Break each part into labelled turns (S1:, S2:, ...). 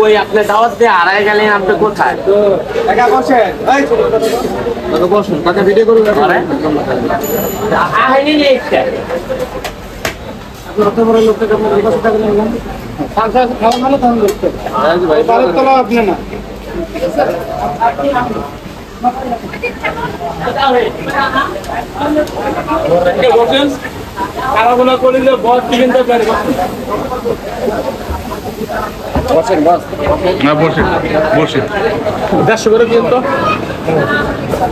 S1: ওই আপনি দাওয়াত দিয়ে হারাই গেলেন, আপনি কোথায়? বসুন, কথা ভিডিও করুন। খাওয়া ভালো তখন করতে আপনি না খারাপগুলো করলে বস কিনতে পারে। বসেন বস, না বসেন বসেন। 150 করে দিন তো,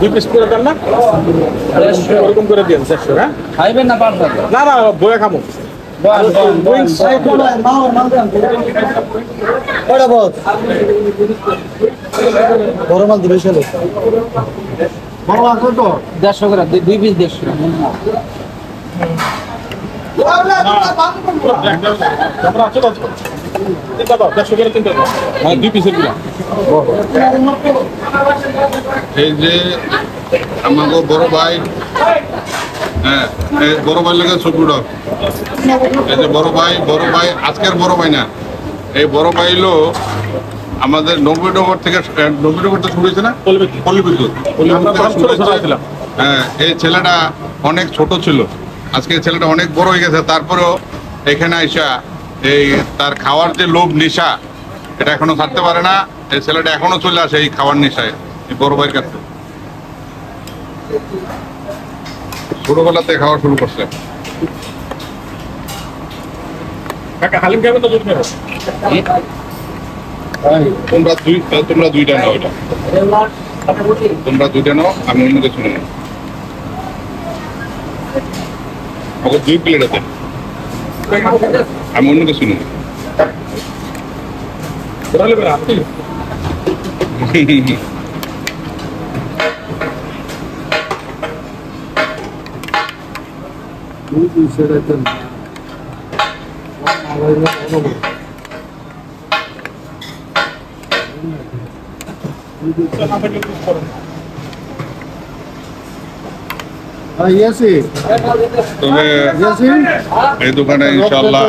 S1: 2 পিস করে দেন না, ওরকম করে দিন 150। হ্যাঁ খাইবেন না পারবেন না? না বয়ে খাবো। বড় মাল দিবে সেলে বড় মাল কত? 150 করে 2 পিস 150।
S2: এই যে আমাকে বড় ভাই, হ্যাঁ বড় ভাই লাগে ছবিটা, এই যে বড় ভাই আজকের বড় ভাই না, এই বড় ভাই হলো আমাদের 90 থেকে 90 তো শুরু হয়েছে না, হ্যাঁ। এই ছেলেটা অনেক ছোট ছিল, আজকে ছেলেটা অনেক বড় হয়ে গেছে, তারপরেও এখানে আইসা এই তার খাওয়ার যে লোভ নেশা এটা এখনো ছাড়তে পারে না। এই ছেলেটা এখনো চলে আসে এই খাওয়ার নেশায় এই বড় ভাইয়ের কাছে, ছোটবেলাতে খাওয়া শুরু করছে। তোমরা দুইটা নাও, এটা তোমরা দুইটা নাও, আমি অন্য কিছু নেই। ওকে 2 প্লেট আছে, আমি অন্য কিছু নেই। তবে এই দোকানে ইনশাল্লাহ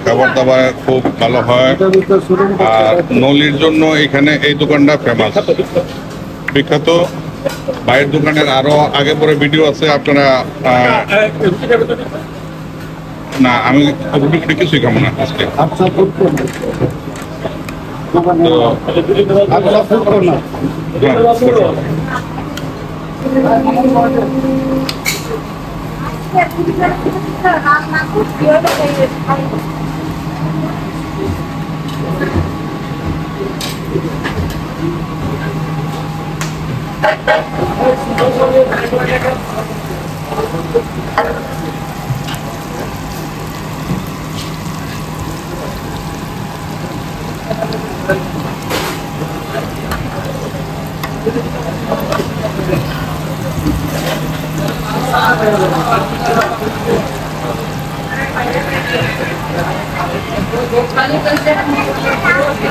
S2: খাবার দাবার খুব ভালো হয়। আর নলির জন্য এখানে এই দোকানটা ফেমাস, বিখ্যাত। বাইরের দোকানের আরো আগে পরে ভিডিও আছে, আপনারা না আমি রুটি ফুটি কিছুই খাবো না আজকে।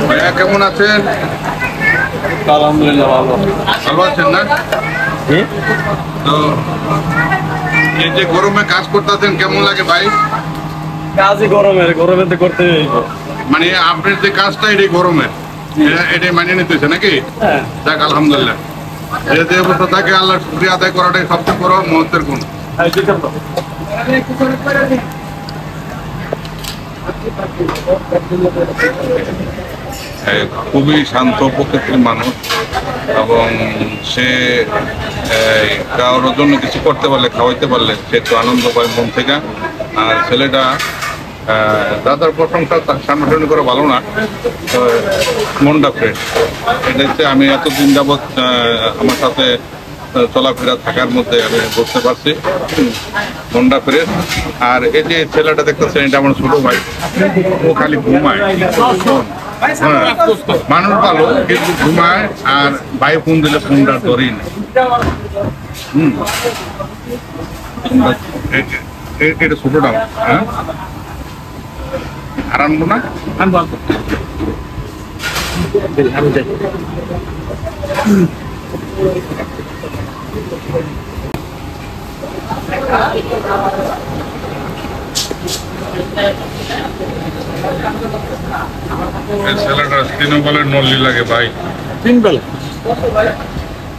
S2: ভাইয়া কেমন আছেন?
S1: আলহামদুলিল্লাহ ভালো।
S2: ভালো আছেন না? তো এই যে গরমে কাজ করতেছেন কেমন লাগে ভাই?
S1: কাজই গরমে তো করতে
S2: মানে আপনার যে কাজটা এটাই গরমের, এটাই মানিয়ে নিতেছে নাকি? যাক আলহামদুলিল্লাহ, যে অবস্থা থাকে আল্লাহ শুকরিয়া আদায় করাটাই সবচেয়ে বড় মহত্বের গুণ। খুবই শান্ত প্রকৃতির মানুষ, এবং সে কারোর জন্য কিছু করতে পারলে, খাওয়াইতে পারলে সে একটু আনন্দ পায় মন থেকে। আর ছেলেটা দাদার প্রশংসা সামনাসামনি করে ভালো না, মনটা ফ্রেশ। এটা হচ্ছে আমি এতদিন যাবৎ আমার সাথে চলাফেরা থাকার মধ্যে আমি বুঝতে পারছি মনটা ফ্রেশ। আর এই যে ছেলেটা দেখতেছেন, এটা আমার ছোট ভাই, ও খালি ঘুমায়। মানুষ ভালো কিন্তু ঘুমায়, আর ভাই ফোন দিলে ফোনটা ধরেই না। এটা ছোটটা, হ্যাঁ আর আনবো না, আনবো এই ছেলেটা তিন বেলায় নল্লি লাগে ভাই,
S1: 3 বেলা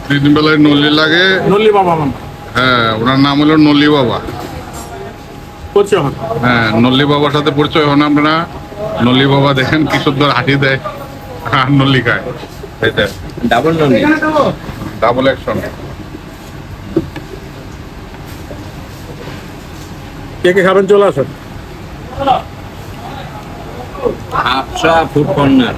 S2: 3 বেলায় নল্লি লাগে।
S1: নল্লি বাবা মামা
S2: হ্যাঁ, ওনার নাম হলো নল্লি বাবা।
S1: পরিচয় হন।
S2: হ্যাঁ, নল্লি বাবার সাথে পরিচয় হন আপনারা। নল্লি বাবা দেখেন কি সুন্দর হাঁটি দেয় আর নল্লি খায়, এটা
S3: ডাবল নল্লি,
S2: ডাবল অ্যাকশন।
S1: কে কে খাবেন চলে আসেন।
S3: Hafsa food corner.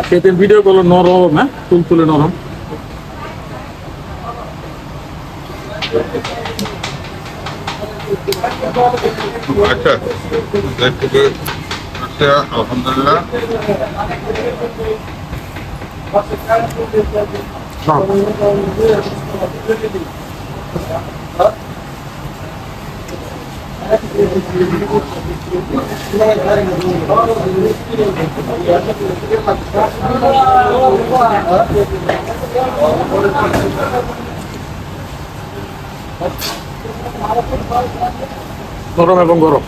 S1: খেতে ভিডিও করলো নরম, হ্যাঁ তুলতুলে নরম।
S2: আচ্ছা, দেখতে আলহামদুলিল্লাহ।
S1: নরম এবং গরম।